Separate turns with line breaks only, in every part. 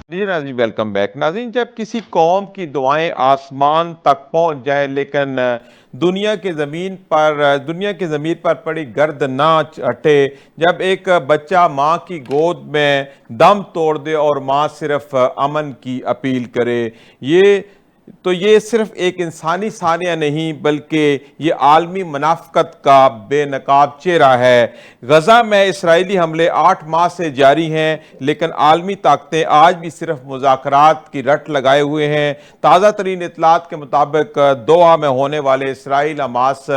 जी नाज़रीन, welcome back. नाज़रीन, जब किसी कौम की दुआएं आसमान तक पहुंच जाए लेकिन दुनिया की ज़मीन पर पड़ी गर्द ना हटे, जब एक बच्चा माँ की गोद में दम तोड़ दे और माँ सिर्फ अमन की अपील करे, ये ये सिर्फ एक इंसानी सानिया नहीं बल्कि ये आलमी मुनाफ़क़त का बेनकाब चेहरा है। गजा में इसराइली हमले 8 माह से जारी हैं, लेकिन आलमी ताकतें आज भी सिर्फ मुज़ाकरात की रट लगाए हुए हैं। ताज़ा तरीन इतलात के मुताबिक दोहा में होने वाले इसराइल हमास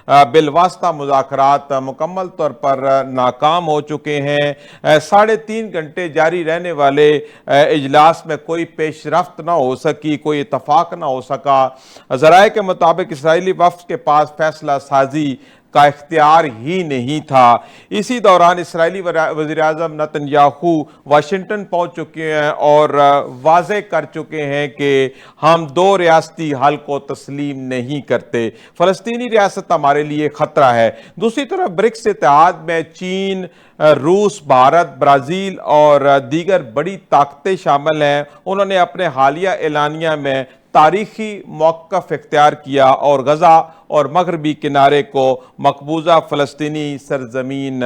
बिलवास्ता मुज़ाकरात मुकम्मल तौर पर नाकाम हो चुके हैं। 3.5 घंटे जारी रहने वाले इजलास में कोई पेशरफ्त ना हो सकी, कोई इतफाक ना हो सका। ज़राए के मुताबिक इसराइली वफ़्द के पास फैसला साजी का इख्तियार ही नहीं था। इसी दौरान इसराइली वज़ीर-ए-आज़म नेतन्याहू वाशिंगटन पहुंच चुके हैं और वाज़े कर चुके हैं कि हम दो रियासती हल को तस्लीम नहीं करते। फ़लस्तीनी रियासत हमारे लिए ख़तरा है। दूसरी तरफ ब्रिक्स इत्तेहाद में चीन, रूस, भारत, ब्राज़ील और दीगर बड़ी ताकतें शामिल हैं। उन्होंने अपने हालिया एलानिया में तारीखी मौक़िफ़ इख्तियार किया और गजा और मगरबी किनारे को मकबूजा फ़लस्तीनी सरजमीन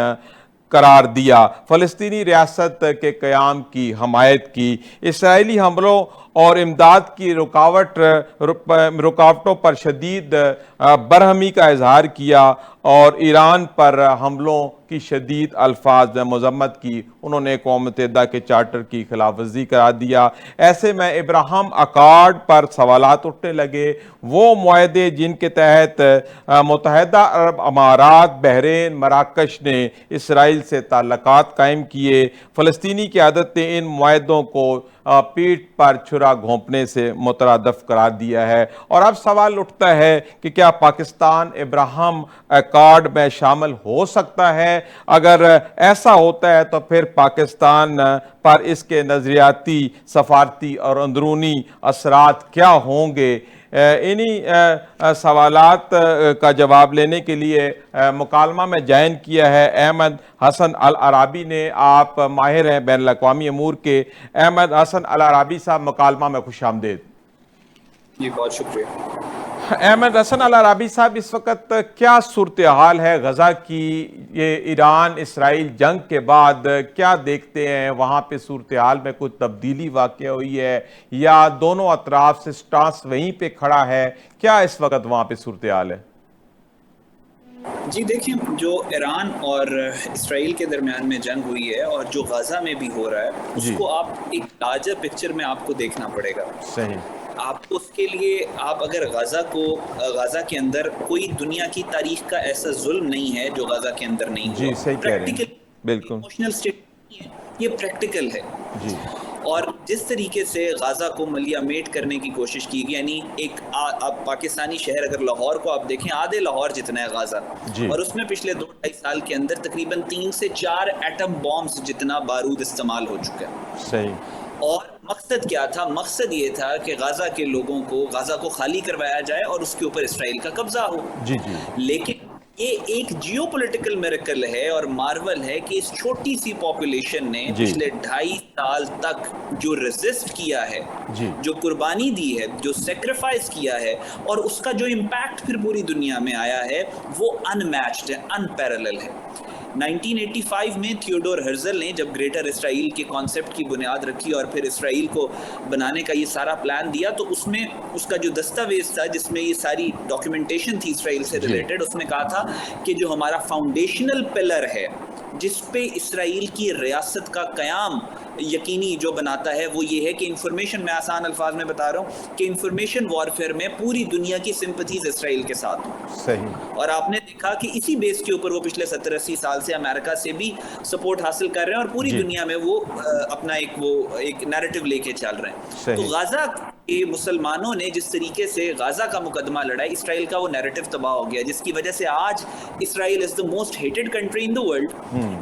करार दिया, फ़लस्तीनी रियासत के क़याम की हमायत की। इसराइली हमलों और इमदाद की रुकावटों पर शदीद बरहमी का इजहार किया और ईरान पर हमलों की शदीद अल्फाज में मजम्मत की। उन्होंने कौम मुत्तहिदा के चार्टर की खिलाफवर्जी करा दिया। ऐसे में इब्राहिम अकॉर्ड पर सवालात उठने लगे, वो मुआहदे जिनके तहत मुत्तहिदा अरब अमारात, बहरीन, मराकश ने इसराइल से ताल्लुकात कायम किए। फ़लस्तीनी क़यादत ने इन मुआहदों को पीठ पर छुरा घोंपने से मुतरादफ करार दिया है। और अब सवाल उठता है कि क्या पाकिस्तान इब्राहिम अकॉर्ड में शामिल हो सकता है? अगर ऐसा होता है तो फिर पाकिस्तान पर इसके नज़रियाती, सफारती और अंदरूनी असरात क्या होंगे? इन्हीं सवालात का जवाब लेने के लिए मुकालमा में ज्वाइन किया है अहमद हसन अल अराबी ने। आप माहिर हैं बैनुल अक़वामी अमूर के। अहमद हसन अल अराबी साहब, मुकालमा में खुश आमदेद।
जी बहुत शुक्रिया।
अहमद हसन अल अराबी साहब, इस वक्त क्या सूरत हाल है गजा की? ये ईरान इसराइल जंग के बाद क्या देखते हैं वहाँ पे? सूरत हाल में कुछ तब्दीली वाक़या हुई है या दोनों अतराफ से स्टांस वहीं पे खड़ा है? क्या इस वक्त वहाँ पे सूरत हाल है?
जी देखिए, जो ईरान और इसराइल के दरमियान में जंग हुई है और जो गाज़ा में भी हो रहा है,
जी,
उसको आप एक लार्जर पिक्चर में आपको देखना पड़ेगा।
सही।
आपको उसके लिए आप अगर गाज़ा के अंदर कोई दुनिया की तारीख का ऐसा जुल्म नहीं है जो गाज़ा के अंदर नहीं हुआ।
जी, सही कह रहे हैं।
प्रैक्टिकल,
बिल्कुल।
इमोशनल स्टेट नहीं है, ये प्रैक्टिकल है।
जी,
और जिस तरीके से गाज़ा को मलियामेट करने की कोशिश की गई, यानी एक आप पाकिस्तानी शहर अगर लाहौर को आप देखें, आधे लाहौर जितना है गाज़ा,
जी,
और उसमें पिछले 2-2.5 साल के अंदर तकरीबन 3 से 4 एटम बॉम्ब्स जितना बारूद इस्तेमाल हो चुका है।
सही।
और मकसद क्या था? मकसद ये था कि गाज़ा के लोगों को, गाज़ा को खाली करवाया जाए और उसके ऊपर इसराइल का कब्जा हो।
जी, जी,
लेकिन ये एक जियोपॉलिटिकल मिरेकल है और मार्वल है कि इस छोटी सी पॉपुलेशन ने
जी,
पिछले 2.5 साल तक जो रेजिस्ट किया है,
जी,
जो कुर्बानी दी है, जो सेक्रीफाइस किया है, और उसका जो इम्पैक्ट फिर पूरी दुनिया में आया है, वो अनमैच्ड है, अनपैरेलल है। 1985 में थियोडोर हर्जल ने जब ग्रेटर इसराइल के कॉन्सेप्ट की बुनियाद रखी और फिर इसराइल को बनाने का ये सारा प्लान दिया, तो उसमें उसका जो दस्तावेज था जिसमें ये सारी डॉक्यूमेंटेशन थी इसराइल से
जी,
रिलेटेड, उसने कहा था कि जो हमारा फाउंडेशनल पिलर है जिस पे इसराइल की रियासत का कयाम यकीनी जो बनाता है, वो ये है कि इंफॉर्मेशन, मैं आसान अल्फाज में बता रहा हूँ कि इंफॉर्मेशन वॉरफेयर में पूरी दुनिया की सिंपथीज इसराइल के साथ हो।
सही।
और आपने देखा कि इसी बेस के ऊपर वो पिछले 70-80 साल से अमेरिका से भी सपोर्ट हासिल कर रहे हैं और पूरी
जी,
दुनिया में वो अपना एक नैरेटिव लेके चल रहे हैं। तो
सही।
गाजा के मुसलमानों ने जिस तरीके से गाजा का मुकदमा लड़ा, इसराइल का वो नैरेटिव तबाह हो गया, जिसकी वजह से आज Israel is the most hated country in the world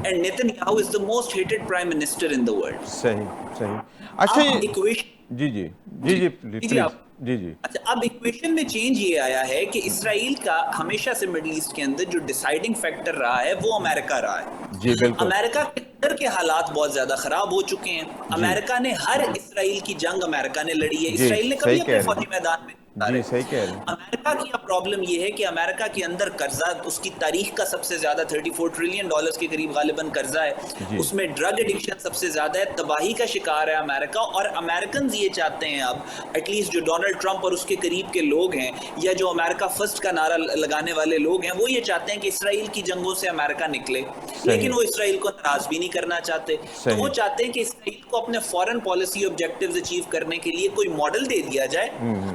and Netanyahu is the most hated prime minister in the world.
सही, सही। अच्छा,
आप
ये
equation,
ji, ji. Ji,
ji
ji,
ji
please.
आप
जी जी
अच्छा, अब इक्वेशन में चेंज ये आया है कि इसराइल का हमेशा से मिडिल ईस्ट के अंदर जो डिसाइडिंग फैक्टर रहा है वो अमेरिका रहा है।
जी बिल्कुल।
अमेरिका के अंदर के हालात बहुत ज्यादा खराब हो चुके हैं।
जी
अमेरिका ने हर इसराइल की जंग अमेरिका ने लड़ी है।
जी
इसराइल ने
सही
कभी
कह
अपने
रहे
फौजी मैदान में नहीं
जी
उतारे।
सही कह रहे
अमेरिका की अब प्रॉब्लम यह है कि अमेरिका के अंदर कर्जा उसकी तारीख का सबसे ज्यादा $34 ट्रिलियन के करीब गालिबन कर्जा है।
जी
उसमें ड्रग एडिक्शन सबसे ज्यादा है। तबाही का शिकार है अमेरिका। और अमेरिकन ये चाहते हैं अब एटलीस्ट जो डोनाल्ड ट्रंप और उसके करीब के लोग हैं या जो अमेरिका फर्स्ट का नारा लगाने वाले लोग हैं वो ये चाहते हैं कि इसराइल की जंगों से अमेरिका निकले।
सही
लेकिन वो इसराइल को नाराज भी नहीं करना चाहते। तो वो
सही
चाहते हैं कि इसराइल को अपने फॉरेन पॉलिसी ऑब्जेक्टिव्स अचीव करने के लिए कोई मॉडल दे दिया जाए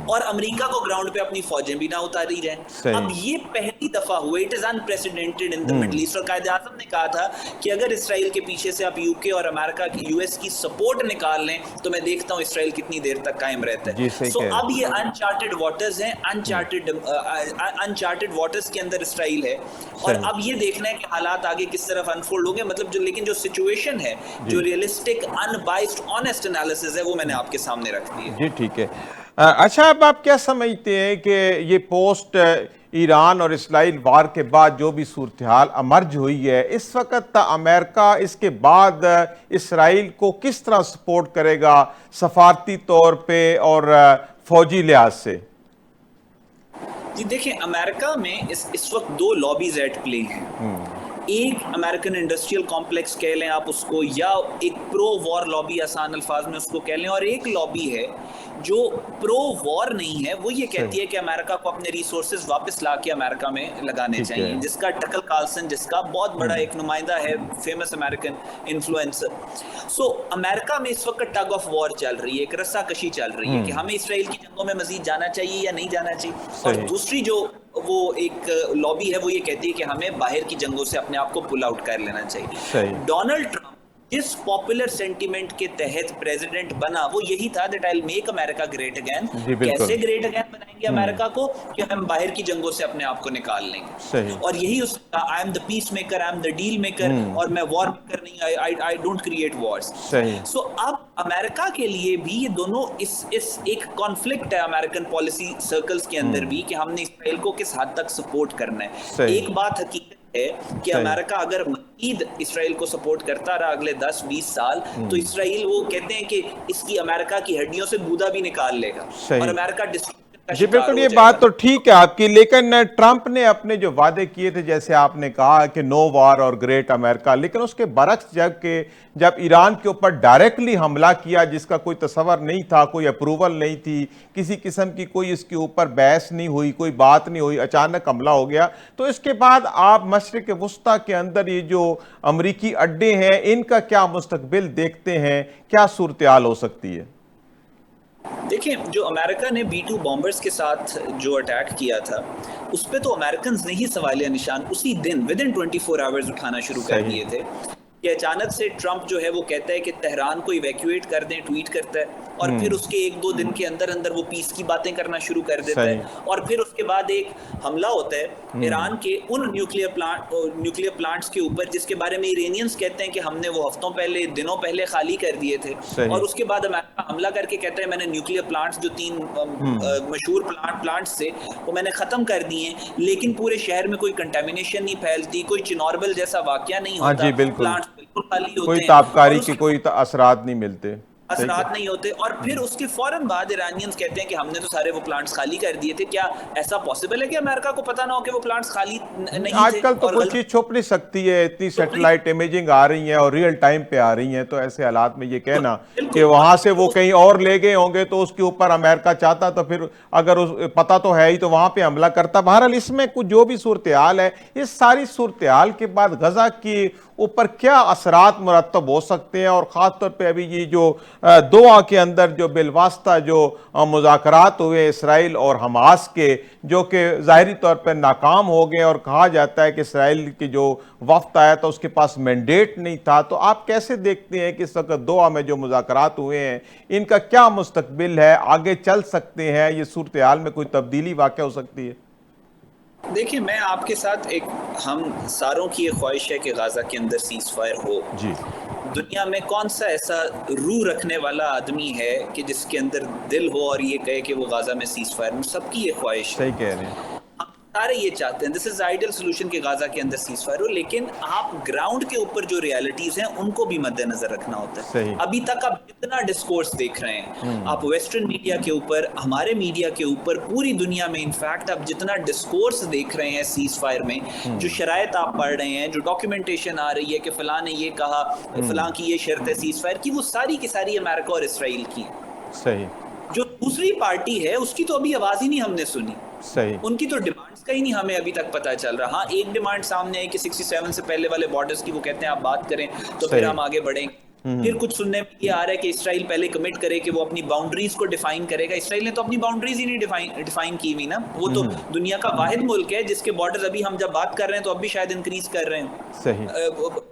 और अमेरिका को ग्राउंड पे अपनी फौजें भी ना उतारी जाएं। अब
सही
ये पहली दफा हुआ, it is unprecedented in the middle east. और कायदे आज़म ने कहा था कि अगर इसराइल के पीछे से आप यूके और अमेरिका की यूएस की सपोर्ट निकाल लें तो मैं देखता हूं इसराइल कितनी देर तक कायम रहता
जी
है।
सही
सो
कह रहे
अब ये अनचार्टेड वाटर्स हैं। अनचार्टेड वाटर्स के अंदर इसराइल है और
सही
अब ये देखना है कि हालात आगे किस तरफ अनफोल्ड होंगे। मतलब जो लेकिन जो सिचुएशन है,
जी
जो रियलिस्टिक अनबाइस्ड ऑनेस्ट एनालिसिस है वो मैंने आपके सामने रख दी है।
जी ठीक है। अच्छा, अब आप क्या समझते हैं कि ये पोस्ट ईरान और इसराइल वार के बाद जो भी सूरत हाल अमर्ज हुई है, इस वक्त अमेरिका इसके बाद इसराइल को किस तरह सपोर्ट करेगा सफारती तौर पे और फौजी लिहाज से?
जी देखिए, अमेरिका में इस वक्त दो लॉबीज एट प्ले हैं। एक अमेरिकन इंडस्ट्रियल कॉम्प्लेक्स कह लें आप उसको, या एक प्रो वॉर लॉबी आसान अल्फाज में उसको कह लें, और एक लॉबी है जो प्रो वॉर नहीं है। वो ये कहती है कि अमेरिका को अपने रिसोर्सेज वापस ला के अमेरिका में लगाने
ठीक
चाहिए,
है।
जिसका टकल कार्लसन, जिसका बहुत बड़ा एक नुमाइंदा है, famous American influencer. So America में इस वक्त टग ऑफ वॉर चल रही है, एक रस्साकशी चल रही है कि हमें इसराइल की जंगों में मजीद जाना चाहिए या नहीं जाना चाहिए। और
सही
दूसरी जो वो एक लॉबी है वो ये कहती है कि हमें बाहर की जंगों से अपने आप को पुल आउट कर लेना चाहिए।
सही
डोनाल्ड ट्रंप जिस पॉपुलर सेंटीमेंट के तहत प्रेसिडेंट बना वो यही था, that I will make America great again.
जी बिल्कुल
कैसे ग्रेट अगेन बनाएंगे अमेरिका को? कि हम बाहर की जंगों से अपने आप को निकाल लेंगे।
सही
और यही उसका I am the peace maker, I am the deal maker, और मैं वॉर मेकर नहीं, आई डोंट क्रिएट वॉर्स।
सही
सो अब अमेरिका के लिए भी ये दोनों इस एक कॉन्फ्लिक्ट है अमेरिकन पॉलिसी सर्कल्स के अंदर भी कि हमने इसराइल को किस हद तक सपोर्ट करना है।
सही
एक बात हकीकत है कि
सही
अमेरिका अगर मजीद इसराइल को सपोर्ट करता रहा अगले 10-20 साल तो इसराइल, वो कहते हैं कि इसकी अमेरिका की हड्डियों से गूदा भी निकाल लेगा
सही
और अमेरिका डिस्ट्रक्शन का
जी
शिकार
बिल्कुल,
हो
ये
जाएगा।
बात तो ठीक है आपकी, लेकिन ट्रंप ने अपने जो वादे किए थे, जैसे आपने कहा कि नो वार और ग्रेट अमेरिका, लेकिन उसके बरक्स जब ईरान के ऊपर डायरेक्टली हमला किया, जिसका कोई तसव्वुर नहीं था, कोई अप्रूवल नहीं थी, किसी किस्म की कोई इसके ऊपर बहस नहीं हुई, कोई बात नहीं हुई, अचानक हमला हो गया, तो इसके बाद आप मशरिक वुस्ता के अंदर ये जो अमरीकी अड्डे हैं इनका क्या मुस्तकबिल देखते हैं? क्या सूरत हाल हो सकती है?
देखिए, जो अमेरिका ने B-2 बॉम्बर्स के साथ जो अटैक किया था उस पे तो अमेरिकन ने ही सवालिया निशान उसी दिन विद इन 24 आवर्स उठाना शुरू कर दिए थे कि अचानक से ट्रंप जो है वो कहता है कि तेहरान को इवैक्यूएट कर दें, ट्वीट करता है, और फिर उसके 1-2 दिन के अंदर अंदर वो पीस की बातें करना शुरू कर देता है, और फिर उसके बाद एक हमला होता है ईरान के उन न्यूक्लियर प्लांट्स के ऊपर जिसके बारे में इरानियंस कहते हैं कि हमने वो हफ्तों पहले, दिनों पहले खाली कर दिए थे। और उसके बाद अमेरिका हमला करके कहता है मैंने न्यूक्लियर प्लांट्स जो 3 मशहूर प्लांट्स थे वो मैंने खत्म कर दिए, लेकिन पूरे शहर में कोई कंटेमिनेशन नहीं फैलती, कोई चिनॉर्बल जैसा वाकया नहीं होता, प्लांट्स बिल्कुल खाली होते
कोई
हैं,
ताबकारी
और
की कोई असरात नहीं मिलते,
असरात नहीं होते। और फिर उसके फौरन बाद ईरानियंस कहते हैं कि हमने तो सारे वो प्लांट्स खाली कर दिए थे। क्या ऐसा पॉसिबल है कि अमेरिका को पता ना हो कि वो प्लांट्स खाली नहीं थे?
आजकल तो कोई चीज छुप नहीं सकती है, इतनी सैटेलाइट इमेजिंग आ रही है और रियल टाइम पे आ रही है, तो ऐसे हालात में ये कहना कि वहां से वो कहीं और ले गए होंगे तो उसके ऊपर अमेरिका चाहता तो फिर अगर पता तो है ही तो वहां पे हमला करता। बहरहाल इसमें कुछ जो भी सूरत हाल है, इस सारी सूरत हाल के बाद गजा की ऊपर क्या असरात मुरतब हो सकते हैं, और ख़ासतौर पे अभी ये जो दोहा के अंदर जो बिलवास्ता जो मुज़ाकरात हुए इसराइल और हमास के, जो कि ज़ाहिरी तौर पर नाकाम हो गए, और कहा जाता है कि इसराइल की जो वफ्द आया था उसके पास मैंडेट नहीं था, तो आप कैसे देखते हैं कि इस वक्त दोहा में जो मुज़ाकरात हुए हैं इनका क्या मुस्तकबिल है? आगे चल सकते हैं? ये सूरत हाल में कोई तब्दीली वाक़ हो सकती है?
देखिए, मैं आपके साथ एक हम सारों की ये ख्वाहिश है कि गाज़ा के अंदर सीज़ फायर हो।
जी,
दुनिया में कौन-सा ऐसा रूह रखने वाला आदमी है कि जिसके अंदर दिल हो और ये कहे कि वो गाज़ा में सीज़ फायर हो? सबकी ये ख्वाहिश है।
सही कह रहे हैं।
हम सारे ये चाहते हैं, दिस इज़ आइडियल सॉल्यूशन कि गाज़ा के अंदर सीज़ फायर हो, लेकिन आप ग्राउंड के ऊपर जो रियलिटीज़ हैं, उनको भी मद्देनज़र रखना होता है।
सही।
अभी तक आप जितना डिस्कोर्स देख रहे हैं, आप
हुँ,
वेस्टर्न मीडिया के ऊपर, हमारे मीडिया के ऊपर, पूरी दुनिया में इनफैक्ट आप जितना डिस्कोर्स देख रहे हैं सीज़ फायर में, जो
हुँ,
शराइत आप पढ़ रहे हैं, जो डॉक्यूमेंटेशन आ रही है कि फलाँ ने ये कहा, फलाँ
हुँ,
की ये शर्त है सीज़ फायर की, वो सारी की सारी अमेरिका और इसराइल की है।
सही,
जो दूसरी पार्टी है, उसकी तो अभी आवाज़ ही नहीं हमने सुनी।
सही।
उनकी तो डिमांड्स का ही नहीं हमें अभी तक पता चल रहा। हाँ, एक डिमांड सामने आई कि 67 से पहले वाले बॉर्डर्स की, वो कहते हैं आप बात करें तो फिर
सही।
हम आगे बढ़ेंगे।
हुँ,
फिर
हुँ,
कुछ सुनने में ये आ रहा है कि इसराइल पहले कमिट करे कि वो अपनी बाउंड्रीज को डिफाइन करेगा। इसराइल ने तो अपनी बाउंड्रीज ही नहीं डिफाइन की हुई ना। वो
हुँ,
तो
हुँ,
दुनिया का वाहिद मुल्क है जिसके बॉर्डर्स अभी हम जब बात कर रहे हैं तो अब भी शायद इंक्रीज कर रहे हैं,
सही,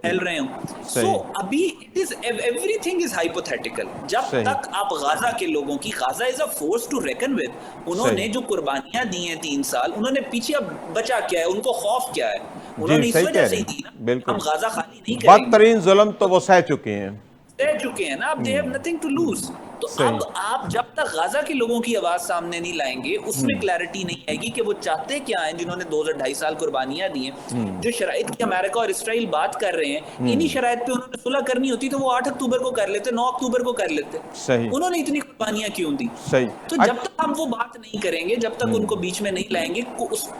फैल रहे हों। सो
सही,
अभी it is everything is hypothetical. जब
सही,
तक आप गाजा के लोगों की, Gaza is a force to reckon with,
सही।
उन्होंने जो कुर्बानियां दी हैं 3 साल, उन्होंने पीछे अब बचा क्या है, उनको खौफ क्या है?
जी,
उन्होंने इस
सही
वजह
कह
से
रहे
ही
हैं।
दी ना, हम
बिल्कुल।
गाजा खाली नहीं करेंगे।
बदतरीन ज़ुल्म तो
तो
वो सह चुके हैं।
रह चुके हैं ना, अब they have
hmm,
nothing to lose. तो
सही।
अब आप जब तक गाजा के लोगों की आवाज सामने नहीं लाएंगे, उसमें
हुँ,
क्लैरिटी नहीं आएगी कि वो चाहते क्या हैं, जिन्होंने 2 2.5 साल कुर्बानियां दी हैं।
हुँ,
जो शराइत की अमेरिका और इसराइल बात कर रहे हैं, इन्हीं
हुँ,
शराइत पे उन्होंने सुलह करनी होती तो वो 8 अक्टूबर को कर लेते, 9 अक्टूबर को कर लेते।
सही,
उन्होंने इतनी कुर्बानियां क्यों दी?
सही।
तो जब तक हम वो बात नहीं करेंगे, जब तक उनको
हुँ,
बीच में नहीं लाएंगे,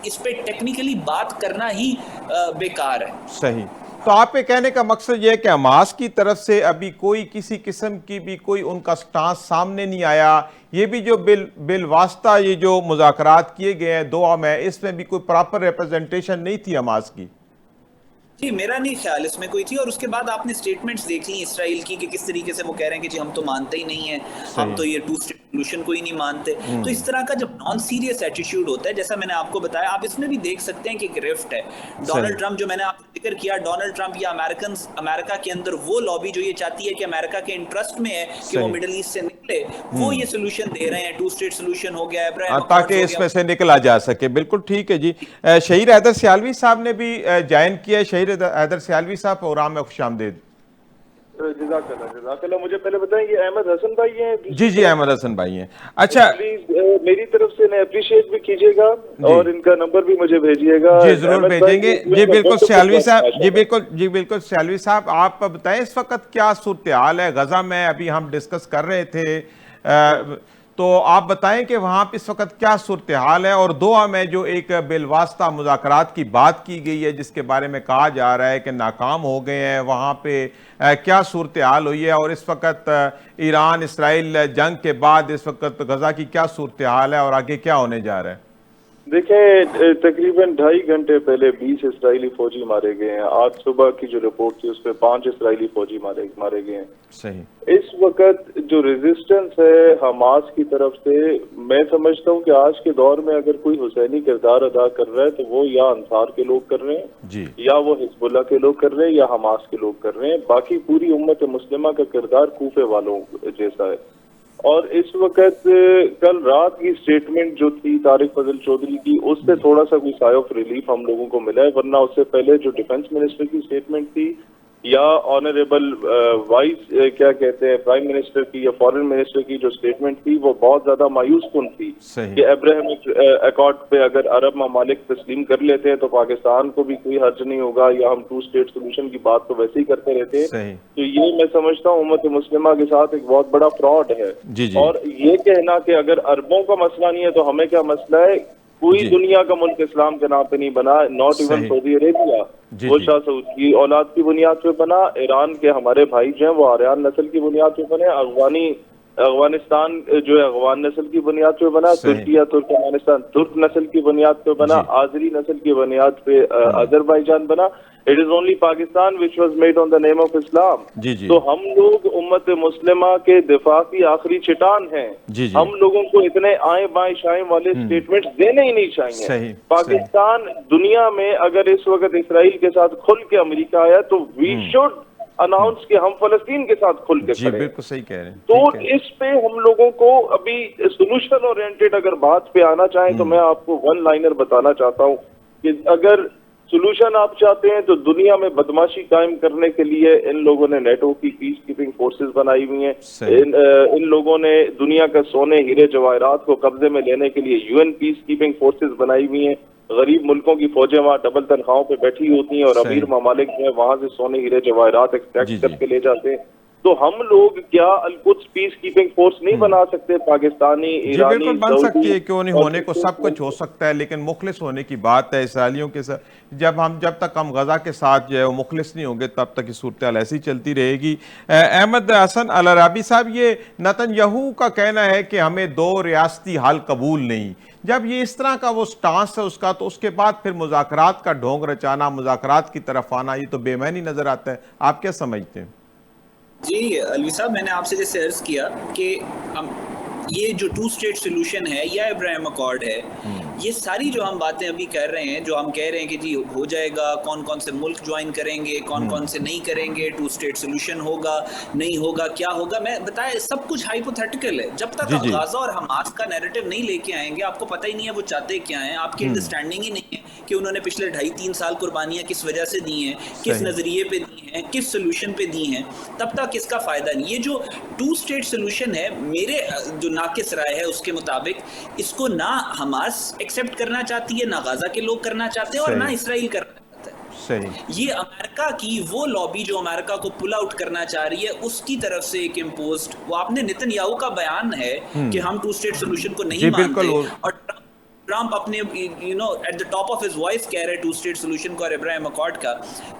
इस पे टेक्निकली बात करना ही बेकार है।
सही। तो आपके कहने का मकसद ये है कि हमास की तरफ से अभी कोई किसी किस्म की भी कोई उनका स्टांस सामने नहीं आया। ये भी जो बिल वास्ता ये जो मुज़ाकरात किए गए हैं दोहा में, इसमें भी कोई प्रॉपर रिप्रेजेंटेशन नहीं थी हमास की।
जी, मेरा नहीं ख्याल इसमें कोई थी। और उसके बाद आपने स्टेटमेंट्स देख ली इसराइल की कि किस तरीके से वो कह रहे हैं कि जी हम तो मानते ही नहीं हैं, हम
सही।
तो ये टू स्टेट सॉल्यूशन को ही नहीं मानते। तो
हुँ,
इस तरह का जब नॉन सीरियस एटीट्यूड होता है, जैसा मैंने आपको बताया, आप इसमें भी देख सकते हैं कि एक रिफ्ट है।
सही।
डोनाल्ड ट्रंप, जो मैंने आपसे जिक्र किया, डोनाल्ड ट्रंप या अमेरिका के अंदर वो लॉबी जो ये चाहती है कि अमेरिका के इंटरेस्ट में है कि वो
सही।
मिडल ईस्ट से निकले, वो
हुँ।
ये सोल्यूशन दे रहे हैं, टू स्टेट सोल्यूशन हो गया, अब्राहम अकॉर्ड्स
ताकि
हो गया।
इसमें से निकला जा सके। बिल्कुल ठीक है जी। शहीद हैदर सियालवी साहब ने भी ज्वाइन किया है। शहीद हैदर सियालवी साहब, प्रोग्राम में खुशामदीद।
जज़ाकल्लाह जज़ाकल्लाह। मुझे पहले बताएं, ये अहमद हसन भाई हैं
जी
दूसरी
जी,
तरफ?
अहमद हसन भाई हैं। अच्छा।
प्लीज मेरी तरफ से इन्हें अप्रिशिएट भी कीजिएगा
जी
और इनका नंबर भी मुझे भेजिएगा।
जी, जरूर
अहमद भाई
भेजेंगे जी। बिल्कुल सियालवी साहब जी, बिल्कुल जी, बिल्कुल सियालवी साहब, आप बताएं इस वक्त क्या सूरत हाल है गजा में? अभी हम डिस्कस कर रहे थे, तो आप बताएं कि वहां पे इस वक्त क्या सूरत हाल है, और दोहा में जो एक बिलवास्ता मुज़ाकरात की बात की गई है जिसके बारे में कहा जा रहा है कि नाकाम हो गए हैं, वहां पे क्या सूरत हाल हुई है, और इस वक्त ईरान इसराइल जंग के बाद इस वक्त गजा की क्या सूरत हाल है और आगे क्या होने जा रहा है?
देखें, तकरीबन 2.5 घंटे पहले 20 इसराइली फौजी मारे गए हैं। आज सुबह की जो रिपोर्ट थी उस पर 5 इसराइली फौजी मारे गए हैं।
सही।
इस वक्त जो रेजिस्टेंस है हमास की तरफ से, मैं समझता हूँ कि आज के दौर में अगर कोई हुसैनी किरदार अदा कर रहा है तो वो या अंसार के लोग कर रहे हैं,
जी
या वो हिजबुल्लाह के लोग कर रहे हैं, या हमास के लोग कर रहे हैं। बाकी पूरी उम्मत मुस्लिमा का किरदार कूफे वालों जैसा है। और इस वक्त कल रात की स्टेटमेंट जो थी तारिक फजल चौधरी की, उससे थोड़ा सा कोई साय ऑफ रिलीफ हम लोगों को मिला है। वरना उससे पहले जो डिफेंस मिनिस्टर की स्टेटमेंट थी, या ऑनरेबल वाइस क्या कहते हैं प्राइम मिनिस्टर की या फॉरेन मिनिस्टर की जो स्टेटमेंट थी, वो बहुत ज्यादा मायूस कुन थी
सही।
कि अब्राहमिक अकॉर्ड पे अगर अरब ममालिक तस्लीम कर लेते हैं तो पाकिस्तान को भी कोई हर्ज नहीं होगा, या हम टू स्टेट सोल्यूशन की बात तो वैसे ही करते रहते हैं।
सही।
तो ये मैं समझता हूँ उम्मत मुस्लिमा के साथ एक बहुत बड़ा फ्रॉड है।
जी जी
और ये कहना कि अगर अरबों का मसला नहीं है तो हमें क्या मसला है, कोई
जी।
दुनिया का मुल्क इस्लाम के नाम पे नहीं बना, नॉट इवन
सही।
Saudi Arabia.
जी
वो
जी।
शाह सऊद की औलाद की बुनियाद पे बना, ईरान के हमारे भाई जो हैं वो आर्यन नस्ल की बुनियाद पे बने, अफगानिस्तान जो है अफगान नस्ल की बुनियाद पे बना,
सही।
तुर्किया तुर्कमेनिस्तान तुर्क नस्ल की बुनियाद पे बना,
जी।
आजरी नस्ल की बुनियाद पे अजरबैजान बना। It is only Pakistan which was made on the name of Islam.
जी जी।
तो हम लोग उम्मत मुस्लिमा के दिफा की आखिरी चट्टान हैं।
जी जी।
हम लोगों को इतने आए बाएं शाएं वाले स्टेटमेंट्स देने ही नहीं चाहिए।
सही।
पाकिस्तान दुनिया में अगर इस वक्त इसराइल के साथ खुल के अमेरिका आया तो वी शुड अनाउंस कि हम फलस्तीन के साथ खुल के
जी
खड़े हैं।
बिल्कुल सही कह रहे हैं।
तो
ठीक है।
इस पे हम लोगों को अभी सोल्यूशन ओरिएंटेड अगर बात पे आना चाहें तो मैं आपको वन लाइनर बताना चाहता हूँ। कि अगर सोल्यूशन आप चाहते हैं तो दुनिया में बदमाशी कायम करने के लिए इन लोगों ने नेटो की पीस कीपिंग फोर्सेस बनाई हुई हैं। इन लोगों ने दुनिया का सोने हीरे जवाहरात को कब्जे में लेने के लिए यूएन पीस कीपिंग फोर्सेस बनाई हुई हैं। गरीब मुल्कों की फौजें वहाँ डबल तनख्वाहों पे बैठी होती हैं और अमीर ममालिक जो है वहां से सोने हीरे जवाहरात एक्सट्रैक्ट करके ले जाते हैं। तो हम लोग क्या अल-कुद्स पीस कीपिंग फोर्स नहीं बना सकते? पाकिस्तानी, ईरानी,
बिल्कुल बन सकती है, क्यों नहीं, होने को सब कुछ हो सकता है, लेकिन मुखलिस होने की बात है इसराइलियों के साथ। जब तक हम गजा के साथ जो है वो मुखलिस नहीं होंगे तब तक ये सूरत हाल ऐसी चलती रहेगी। अहमद हसन अल अराबी साहब, ये नेतन्याहू का कहना है कि हमें 2 रियासती हल कबूल नहीं। जब ये इस तरह का वो स्टांस है उसका, तो उसके बाद फिर मुज़ाकरात का ढोंग रचाना, मुज़ाकरात की तरफ आना, ये तो बेमानी नजर आता है। आप क्या समझते हैं?
जी अलवी साहब, मैंने आपसे जैसे अर्ज किया कि हम ये जो 2 स्टेट सोल्यूशन है या इब्राहिम अकॉर्ड है, ये सारी जो हम बातें अभी कर रहे हैं, जो हम कह रहे हैं कि जी हो जाएगा, कौन कौन से मुल्क ज्वाइन करेंगे, कौन कौन से नहीं करेंगे, 2 स्टेट सोल्यूशन होगा नहीं होगा, क्या होगा, मैं बताया सब कुछ हाइपोथेटिकल है। जब तक हम गाजा और हमास का नैरेटिव नहीं लेके आएंगे, आपको पता ही नहीं है वो चाहते क्या हैं, आपकी अंडरस्टैंडिंग ही नहीं है कि उन्होंने पिछले 2.5-3 साल कुर्बानियां किस वजह से दी हैं, किस नजरिए पे दी हैं, किस सोल्यूशन पे दी हैं, तब तक इसका फायदा नहीं। ये जो 2 स्टेट सोल्यूशन है, मेरे जो नाकिस राय है उसके मुताबिक, इसको ना हमास एक्सेप्ट करना चाहती है, ना गाजा के लोग करना चाहते हैं और ना इसराइल करना चाहता है। सही। ये अमेरिका की वो लॉबी जो अमेरिका को पुल आउट करना चाह रही है, उसकी तरफ से एक इम्पोज्ड, वो आपने नेतन्याहू का बयान है कि हम 2 स्टेट सोल्यूशन को नहीं मानते, और ट्रंप अपने at the top of his voice कह रहे 2 स्टेट सोल्यूशन को और इब्राहिम अकॉर्ड का।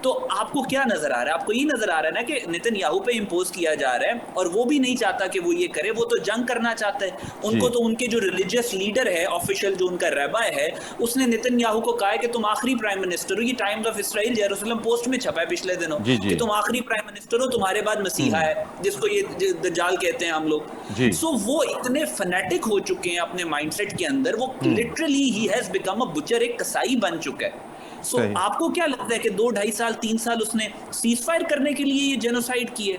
तो आपको क्या नजर आ रहा है? आपको ये नजर आ रहा है ना कि नेतन्याहू पे इंपोज किया जा रहा है, और वो भी नहीं चाहता कि वो ये करे, वो तो जंग करना चाहता है। उनको तो उनके जो रिलीजियस लीडर है, ऑफिशियल जो उनका रैबाय है, उसने नेतन्याहू को कहा है कि तुम आखिरी प्राइम मिनिस्टर हो। ये times of Israel Jerusalem post में छपा है पिछले दिनों कि तुम आखिरी प्राइम मिनिस्टर हो, तुम्हारे बाद मसीहा है, जिसको ये दज्जाल कहते हैं हम लोग। सो वो इतने फैनेटिक हो चुके हैं अपने माइंडसेट के अंदर, वो literally he has become a butcher, एक कसाई बन चुका है। सो आपको क्या लगता है कि 2-2.5 साल 3 साल उसने सीज फायर करने के लिए ये जेनोसाइड किए?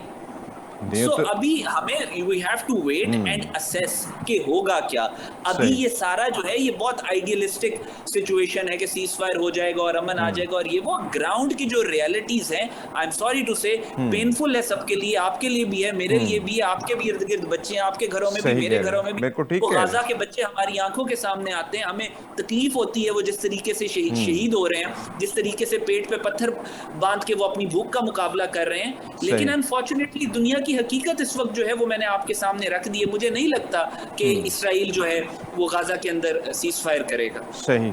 सो अभी हमें we have to wait and assess कि होगा क्या। अभी ये सारा जो है ये बहुत आइडियलिस्टिक सिचुएशन है कि सीज फायर हो जाएगा और अमन आ जाएगा, और ये वो ग्राउंड की जो रियलिटीज हैं, आई एम सॉरी टू से, पेनफुल है सबके लिए, आपके लिए भी है, मेरे लिए भी है, आपके भी इर्द गिर्द बच्चे हैं, आपके घरों में भी, मेरे घरों में भी। तो गाजा के बच्चे हमारी आंखों के सामने आते हैं, हमें तकलीफ होती है वो जिस तरीके से शहीद हो रहे हैं, जिस तरीके से पेट पे पत्थर बांध के वो अपनी भूख का मुकाबला कर रहे हैं। लेकिन अनफॉर्चुनेटली दुनिया की हकीकत इस वक्त जो है वो मैंने आपके सामने रख दी है। मुझे नहीं लगता कि इसराइल जो है वो गाजा के अंदर सीज फायर करेगा।
सही।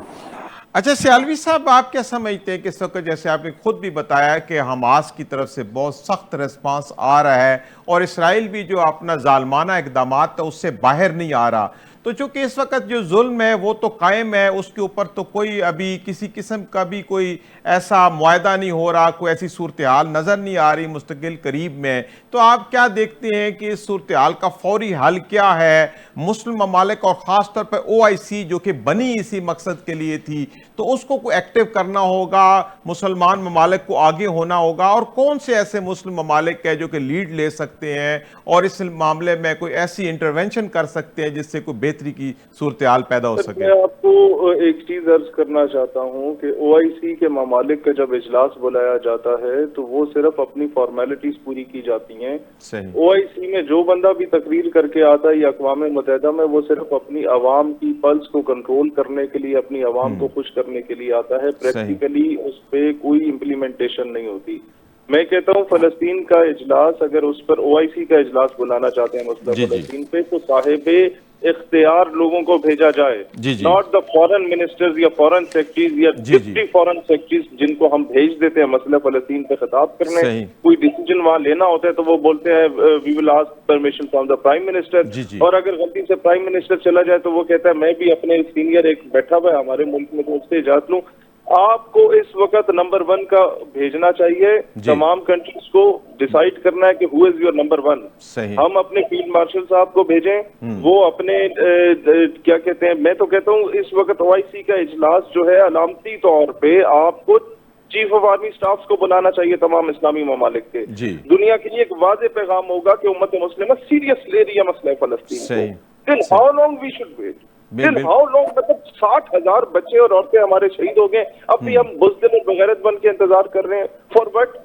अच्छा सियालवी साहब, आप क्या समझते हैं कि इस वक्त, जैसे आपने खुद भी बताया कि हमास की तरफ से बहुत सख्त रिस्पांस आ रहा है और इसराइल भी जो अपना जालमाना इकदाम है उससे बाहर नहीं आ रहा, तो चूंकि इस वक्त जो जुल्म है वो तो कायम है, उसके ऊपर तो कोई अभी किसी किस्म का भी कोई ऐसा मुआहदा नहीं हो रहा, कोई ऐसी सूरत हाल नज़र नहीं आ रही मुस्तकिल करीब में, तो आप क्या देखते हैं कि इस सूरत हाल का फौरी हल क्या है? मुस्लिम ममालिक और ख़ास तौर पर OIC जो कि बनी इसी मकसद के लिए थी, तो उसको एक्टिव करना होगा, मुसलमान ममालिक को आगे होना होगा, और कौन से ऐसे मुस्लिम ममालिक है जो कि लीड ले सकते हैं और इस मामले में कोई ऐसी इंटरवेंशन कर सकते हैं जिससे कोई बेहतरी की सूरत हाल पैदा हो सके?
मैं आपको एक चीज अर्ज करना चाहता हूं कि OIC के ममालिक का जब इजलास बुलाया जाता है तो वो सिर्फ अपनी फॉर्मेलिटीज पूरी की जाती हैं। OIC में जो बंदा भी तकरीर करके आता है या अक़वाम मुत्तहिदा में, वो सिर्फ अपनी आवाम की पल्स को कंट्रोल करने के लिए, अपनी आवाम को खुश करने के लिए आता है। प्रैक्टिकली उस पर कोई इम्प्लीमेंटेशन नहीं होती। मैं कहता हूँ फलस्तीन का इजलास, अगर उस पर OIC का इजलास बुलाना चाहते हैं मसला फलस्तीन पे, तो साहिबे इख्तियार लोगों को भेजा जाए, नॉट द फॉरेन मिनिस्टर्स या फॉरेन सेक्रेटरीज या डिप्टी फॉरेन सेक्रेटरीज जिनको हम भेज देते हैं मसला फलस्तीन पे खिताब करने। कोई डिसीजन वहां लेना होता है तो वो बोलते हैं we will ask permission from the prime minister, और अगर गलती से प्राइम मिनिस्टर चला जाए तो वो कहता है मैं भी अपने सीनियर एक बैठा हुआ है हमारे मुल्क में तो उससे इजाजत लूं। आपको इस वक्त नंबर 1 का भेजना चाहिए, तमाम कंट्रीज को डिसाइड करना है कि हु इज योर नंबर 1। हम अपने फील्ड मार्शल साहब को भेजें, वो अपने क्या कहते हैं, मैं तो कहता हूँ इस वक्त OIC का इजलास जो है अलामती तौर पे आपको चीफ ऑफ आर्मी स्टाफ को बुलाना चाहिए तमाम इस्लामी ममालिक के। दुनिया के लिए एक वाज़ेह पैगाम होगा कि उम्मत मुस्लिमा सीरियस ले रही है मसला फलस्तीन को। How long we should wait? Till how long? मतलब 60,000 बच्चे और औरतें हमारे शहीद हो गए, अब भी हम बुज़दिल और बगैरत बन के इंतजार कर रहे हैं। For what?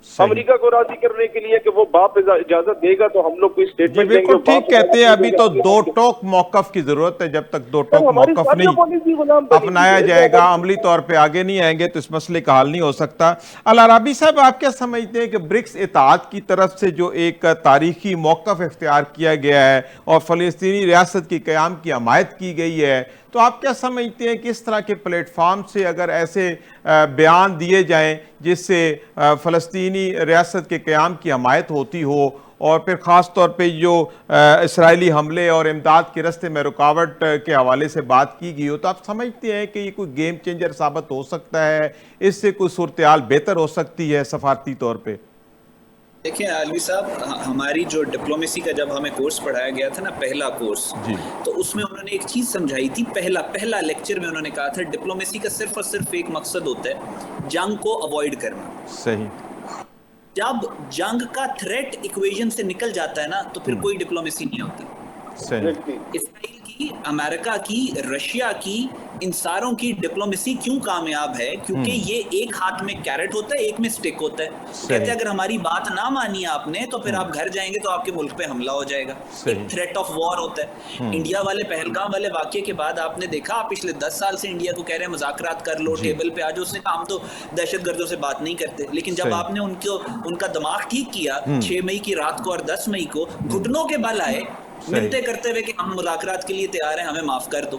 अमेरिका को राजी करने के लिए कि वो बाप इजाजत देगा तो हम लोग कोई
जी
स्टेटमेंट देंगे।
बिल्कुल ठीक कहते हैं, अभी तो दो टोक मौकफ की जरूरत है। जब तक दो टोक मौकफ नहीं अपनाया जाएगा, अमली तौर पे आगे नहीं आएंगे, तो इस मसले का हल नहीं हो सकता। अल-अराबी साहब, आप क्या समझते हैं कि ब्रिक्स इत्तेहाद की तरफ से जो एक तारीखी मौकफ इख्तियार किया गया है और फलस्तीनी रियासत की क़याम की हमायत की गई है, तो आप क्या समझते हैं कि इस तरह के प्लेटफॉर्म से अगर ऐसे बयान दिए जाएं जिससे फ़लस्तीनी रियासत के क़याम की हमायत होती हो, और फिर ख़ास तौर पे जो इसराइली हमले और इमदाद के रास्ते में रुकावट के हवाले से बात की गई हो, तो आप समझते हैं कि ये कोई गेम चेंजर साबित हो सकता है? इससे कोई सूरत हाल बेहतर हो सकती है सफारती तौर पर?
देखिए आलवी साहब, हमारी जो डिप्लोमेसी का जब हमें कोर्स पढ़ाया गया था ना, पहला कोर्स, तो उसमें उन्होंने एक चीज़ समझाई थी। पहला लेक्चर में उन्होंने कहा था डिप्लोमेसी का सिर्फ और सिर्फ एक मकसद होता है, जंग को अवॉइड करना।
सही।
जब जंग का थ्रेट इक्वेशन से निकल जाता है ना, तो फिर कोई डिप्लोमेसी नहीं होती। इसराइल की, अमेरिका की, रशिया की, इन सारों की डिप्लोमेसी क्यों कामयाब है? क्योंकि ये एक हाथ में कैरेट होता है, एक में स्टिक होता है। कहते हैं अगर हमारी बात ना मानी आपने तो फिर आप घर जाएंगे तो आपके मुल्क पे हमला हो जाएगा। एक थ्रेट ऑफ वॉर होता है। इंडिया वाले पहलगाम वाले वाकये के बाद आपने देखा, आप पिछले 10 साल से इंडिया को कह रहे हैं मुज़ाकरात कर लो, टेबल पे आ जाओ। उसने कहा हम तो दहशतगर्दों से बात नहीं करते। लेकिन जब आपने उनका दिमाग ठीक किया 6 मई की रात को और 10 मई को घुटनों के बल आए मिलते करते हुए कि हम मुज़ाकरात के लिए तैयार हैं, हमें माफ कर दो।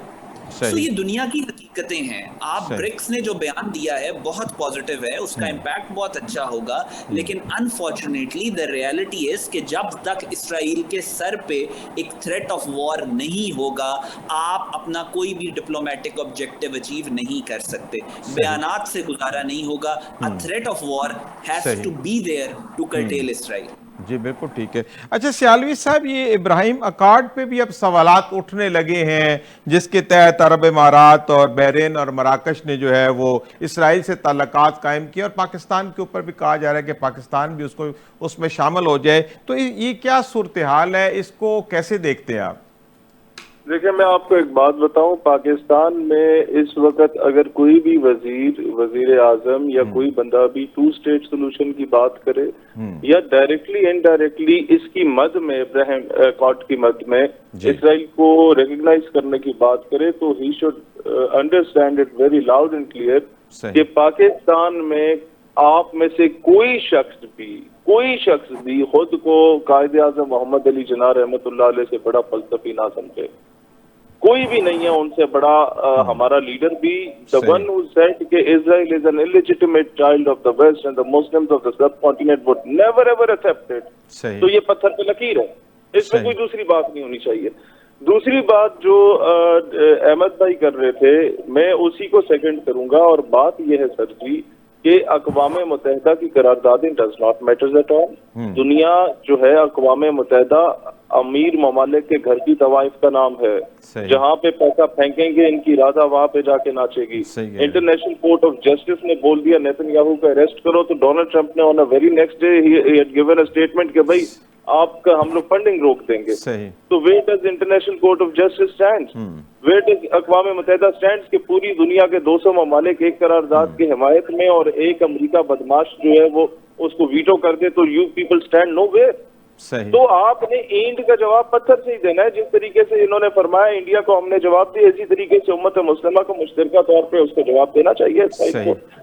तो ये दुनिया की हकीकतें हैं। आप ब्रिक्स ने जो बयान दिया है बहुत पॉजिटिव है, उसका इम्पैक्ट बहुत अच्छा होगा, लेकिन अनफॉर्चुनेटली द रियलिटी इज कि जब तक इसराइल के सर पे एक थ्रेट ऑफ वॉर नहीं होगा, आप अपना कोई भी डिप्लोमेटिक ऑब्जेक्टिव अचीव नहीं कर सकते। बयानात से गुजारा नहीं होगा। A threat of war has to be there to curtail Israel.
जी बिल्कुल ठीक है। अच्छा सियालवी साहब, ये इब्राहिम अकॉर्ड पे भी अब सवालात उठने लगे हैं, जिसके तहत अरब इमारात और बहरीन और मराकश ने जो है वो इसराइल से ताल्लुकात कायम किए, और पाकिस्तान के ऊपर भी कहा जा रहा है कि पाकिस्तान भी उसमें शामिल हो जाए। तो ये क्या सूरत हाल है, इसको कैसे देखते हैं आप?
देखिए, मैं आपको एक बात बताऊं, पाकिस्तान में इस वक्त अगर कोई भी वजीर आजम या कोई बंदा भी 2 स्टेट सोल्यूशन की बात करे या डायरेक्टली इनडायरेक्टली इसकी मद में, इब्राहिम अकॉर्ड की मद में इसराइल को रिकॉग्नाइज करने की बात करे, तो he should understand it very loud and clear कि पाकिस्तान में आप में से कोई शख्स भी खुद को कायदे आजम मोहम्मद अली जिन्ना रहमतुल्लाह अलैह से बड़ा फलसफी ना समझे। कोई भी नहीं है उनसे बड़ा हमारा लीडर भी। The one who said कि Israel is an illegitimate child of the West and the Muslims of the subcontinent would never ever accept it। तो ये पत्थर पे लकीर है, इसमें कोई दूसरी बात नहीं होनी चाहिए। दूसरी बात जो अहमद भाई कर रहे थे, मैं उसी को सेकंड करूंगा, और बात यह है सर जी कि अक़वाम मुत्तहिदा की करारदादें does not matters at all. दुनिया जो है अक़वाम मुत्तहिदा अमीर ममालिक के घर की तवाइफ का नाम है। जहां पे पैसा फेंकेंगे इनकी राधा वहां पे जाके नाचेगी। इंटरनेशनल कोर्ट ऑफ जस्टिस ने बोल दिया नेतन्याहू को अरेस्ट करो, तो डोनाल्ड ट्रंप ने on a very next day ही हैड गिवन अ स्टेटमेंट कि भाई आपका हम लोग फंडिंग रोक देंगे। तो where does international court of justice stand? Where does अक़वाम मुत्तहिदा स्टैंड्स कि पूरी दुनिया के 200 ममालिक एक करारदाद की हिमायत में और एक अमेरिका बदमाश जो है वो उसको वीटो कर दे, तो you people stand nowhere. तो आपने ईंट का जवाब पत्थर से ही देना है। जिस तरीके से इन्होंने फरमाया इंडिया को हमने जवाब दिया, इसी तरीके से उम्मत मुस्लिमा को मुश्तरका तौर पे उसको जवाब देना चाहिए।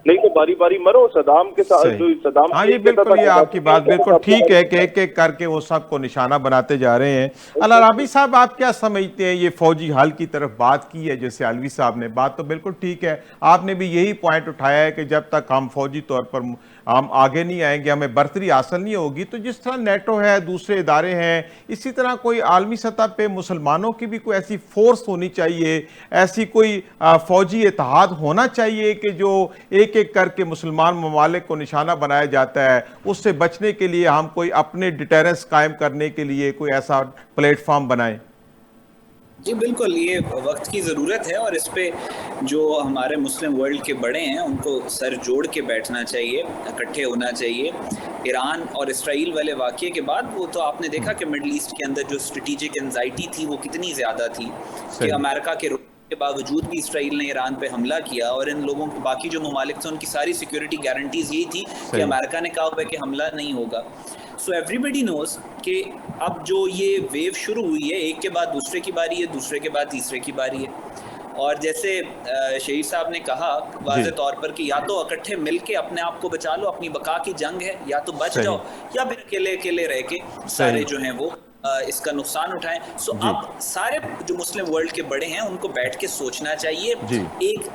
नहीं तो बारी बारी मरो सदाम के साथ। सदाम,
हाँ, ये बिल्कुल, ये आपकी बात बिल्कुल ठीक है कि एक एक करके वो सबको निशाना बनाते जा रहे हैं। अल-अराबी साहब, आप क्या समझते हैं? ये फौजी हल की तरफ बात की है जैसे अलवी साहब ने, बात तो बिल्कुल ठीक है। आपने भी यही पॉइंट उठाया है कि जब तक हम फौजी तौर पर हम आगे नहीं आएंगे, हमें बर्तरी हासिल नहीं होगी। तो जिस तरह नेटो है, दूसरे इदारे हैं, इसी तरह कोई आलमी सतह पे मुसलमानों की भी कोई ऐसी फोर्स होनी चाहिए, ऐसी कोई फौजी इत्तेहाद होना चाहिए कि जो एक एक करके मुसलमान ममालिक को निशाना बनाया जाता है, उससे बचने के लिए हम कोई अपने डिटेरेंस कायम करने के लिए कोई ऐसा प्लेटफॉर्म बनाएं।
जी बिल्कुल, ये वक्त की ज़रूरत है और इस पे जो हमारे मुस्लिम वर्ल्ड के बड़े हैं उनको सर जोड़ के बैठना चाहिए, इकट्ठे होना चाहिए। ईरान और इसराइल वाले वाक़ये के बाद वो तो आपने देखा कि मिडल ईस्ट के अंदर जो स्ट्रेटेजिक एंजाइटी थी वो कितनी ज़्यादा थी कि
सही।
अमेरिका के के बावजूद भी इसराइल ने ईरान पे हमला किया, और इन लोगों को बाकी जो ममालिक थे उनकी सारी सिक्योरिटी गारंटीज यही थी कि
सही।
अमेरिका ने कहा हुआ है कि हमला नहीं होगा। सो एवरीबडी नोज कि अब जो ये वेव शुरू हुई है, एक के बाद दूसरे की बारी है, दूसरे के बाद तीसरे की बारी है। और जैसे शहीद साहब ने कहा वाज़े तौर पर कि या तो इकट्ठे मिलके अपने आप को बचा लो, अपनी बका की जंग है, या तो बच
सही।
जाओ, या फिर अकेले अकेले रह के सारे जो हैं वो इसका नुकसान उठाएं। सो
जी।
अब सारे जो मुस्लिम वर्ल्ड के बड़े हैं उनको बैठ के सोचना चाहिए,
जी।
एक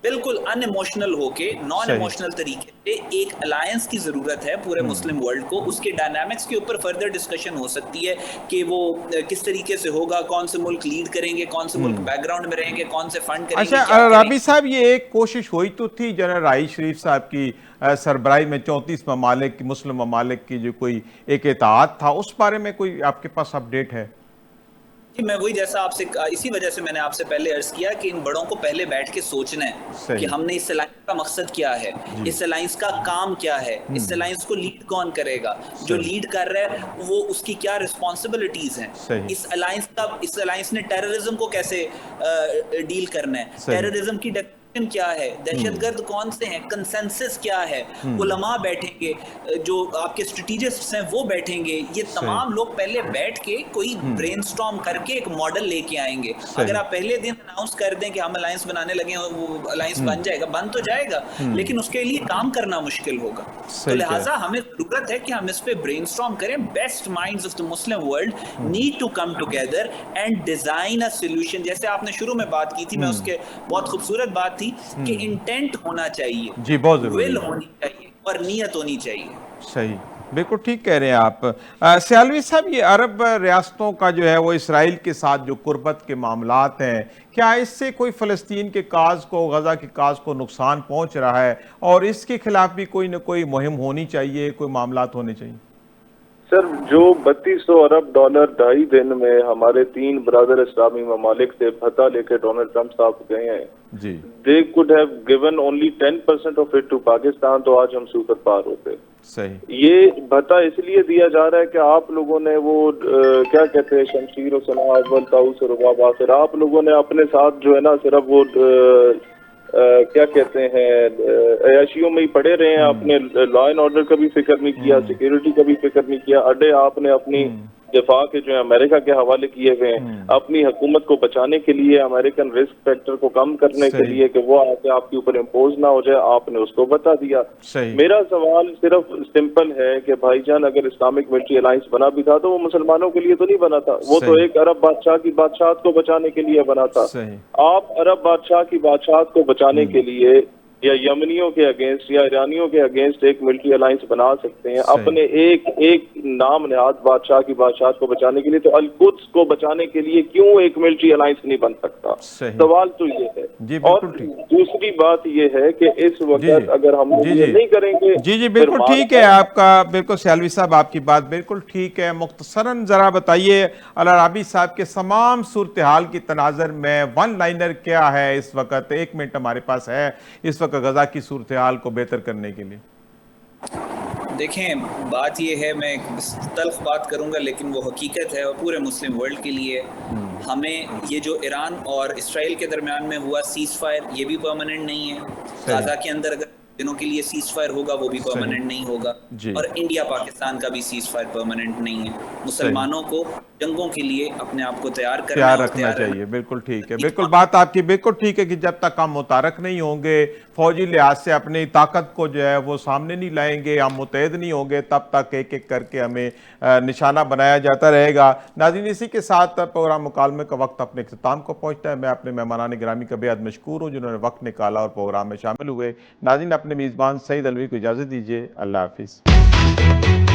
बिल्कुल अनइमोशनल होके, नॉन
सही।
इमोशनल तरीके से एक अलायंस की जरूरत है पूरे मुस्लिम वर्ल्ड को। उसके डायनामिक्स के ऊपर फर्दर डिस्कशन हो सकती है कि वो किस तरीके से होगा, कौन से मुल्क लीड करेंगे, कौन से मुल्क बैकग्राउंड में रहेंगे, कौन से फंड करेंगे,
अच्छा
क्या
राबी
करेंगे।
साहब, ये एक कोशिश हुई तो थी जनरल राही शरीफ साहब की सरबराही में 34 ममालिक मुस्लिम ममालिक की जो कोई एक इत्तेहाद था, उस बारे में कोई आपके पास अपडेट है?
जी, मैं वही जैसा आपसे इसी वजह से मैंने आपसे पहले अर्ज किया कि इन बड़ों को पहले बैठ के सोचना है
सही।
कि हमने इस अलायंस का मकसद क्या है, इस अलायंस का काम क्या है, इस अलायंस को लीड कौन करेगा, जो
सही।
लीड कर रहा है वो उसकी क्या रिस्पॉन्सिबिलिटीज हैं,
सही।
इस अलायंस ने टेररिज्म को कैसे डील करना है,
सही।
टेररिज्म की क्या है, दहशतगर्द कौन से हैं, कंसेंसस क्या है, उलमा बैठेंगे, जो आपके स्ट्रेटेजिस्ट्स हैं वो बैठेंगे, ये तमाम लोग पहले बैठ के कोई ब्रेनस्टॉर्म करके एक मॉडल लेके आएंगे। अगर आप पहले दिन अनाउंस कर दें कि हम अलायंस बनाने लगे हैं, वो अलायंस बन जाएगा, बन तो जाएगा, लेकिन उसके लिए काम करना मुश्किल होगा। तो लिहाजा हमें जरूरत है कि हम इस पे ब्रेनस्टॉर्म करें। Best minds of the Muslim world need to come together and design a solution. जैसे आपने शुरू में बात की थी, मैं उसके बहुत खूबसूरत बात थी कि इंटेंट होना चाहिए,
जी, बहुत जरूरी
विल
है।
होनी चाहिए और नियत होनी चाहिए।
सही, बिल्कुल ठीक कह रहे हैं आप। सियालवी साहब, ये अरब रियासतों का जो है वो इसराइल के साथ जो कुर्बत के मामलात हैं, क्या इससे कोई फ़लस्तीन के काज को, गज़ा के काज को नुकसान पहुंच रहा है, और इसके खिलाफ भी कोई न कोई मुहिम होनी चाहिए, कोई मामलात होने चाहिए?
सर, जो 3200 अरब डॉलर 2.5 दिन में हमारे 3 ब्रदर इस्लामी ममालिक से भत्ता लेके डोनाल्ड ट्रंप साहब गए हैं,
जी,
they could have given only 10% of it to Pakistan, तो आज हम सुपर पार होते।
सही।
ये भत्ता इसलिए दिया जा रहा है कि आप लोगों ने वो क्या कहते हैं, शमशीर और सना अव्वल ताऊस और रुबाब आखिर, आप लोगों ने अपने साथ जो है ना सिर्फ वो क्या कहते हैं अयाशियों में ही पड़े रहे हैं, अपने लॉ एंड ऑर्डर का भी फिक्र नहीं किया, सिक्योरिटी का भी फिक्र नहीं किया। अड्डे आपने अपनी दिफा के जो है अमेरिका के हवाले किए हुए हैं, अपनी हुकूमत को बचाने के लिए, अमेरिकन रिस्क फैक्टर को कम करने के लिए कि वो आके आपके ऊपर इम्पोज ना हो जाए, आपने उसको बता दिया।
सही।
मेरा सवाल सिर्फ सिंपल है कि भाईजान, अगर इस्लामिक मिलिट्री अलायंस बना भी था तो वो मुसलमानों के लिए तो नहीं बना था, वो तो एक अरब बादशाह की बादशाहत को बचाने के लिए बना था।
सही।
आप अरब बादशाह की बादशाहत को बचाने के लिए या यमनियों के अगेंस्ट या ईरानियों के अगेंस्ट एक मिलिट्री अलायंस बना सकते हैं, अपने एक नाम नेहाद बादशाह की बादशाहत को बचाने के लिए। तो अलकुद्स को बचाने के लिए क्यों एक मिलिट्री अलायंस नहीं बन सकता? सवाल तो ये है।
जी,
और दूसरी बात ये है कि इस वक्त अगर हम ये नहीं करेंगे,
जी बिल्कुल ठीक है आपका, बिल्कुल सियालवी साहब आपकी बात बिल्कुल ठीक है। मुख्तसरन जरा बताइए अल अराबी साहब के तमाम सूरत हाल की तनाजर में वन लाइनर क्या है इस वक्त? 1 मिनट हमारे पास है इस गजा की सूरत हाल को बेहतर करने के लिए।
देखें, बात यह है, मैं तल्ख बात करूंगा लेकिन वो हकीकत है और पूरे मुस्लिम वर्ल्ड के लिए। हमें ये जो ईरान और इसराइल के दरमियान में हुआ सीज फायर, ये भी परमानेंट नहीं है। गाजा के अंदर अगर दिनों के लिए सीज फायर होगा वो भी परमानेंट नहीं होगा, और इंडिया पाकिस्तान का भी सीज फायर परमानेंट नहीं है। मुसलमानों को जंगों के लिए अपने आप को तैयार
रखना चाहिए। बिल्कुल ठीक है, बिल्कुल बात आपकी बिल्कुल ठीक है कि जब तक हम मुतारक नहीं होंगे, फौजी लिहाज से अपनी ताकत को जो है वो सामने नहीं लाएंगे, हम मुतहद नहीं होंगे, तब तक एक एक करके हमें निशाना बनाया जाता रहेगा। नाज़रीन, इसी के साथ प्रोग्राम मुकालमे का वक्त अपने इख्तिताम को पहुंचता है। मैं अपने मेहमानान गिरामी का बेहद मशकूर हूँ जिन्होंने वक्त निकाला और प्रोग्राम में शामिल हुए। नाज़रीन, अपने मेज़बान सईद अलवी को इजाज़त दीजिए। अल्लाह हाफिज़।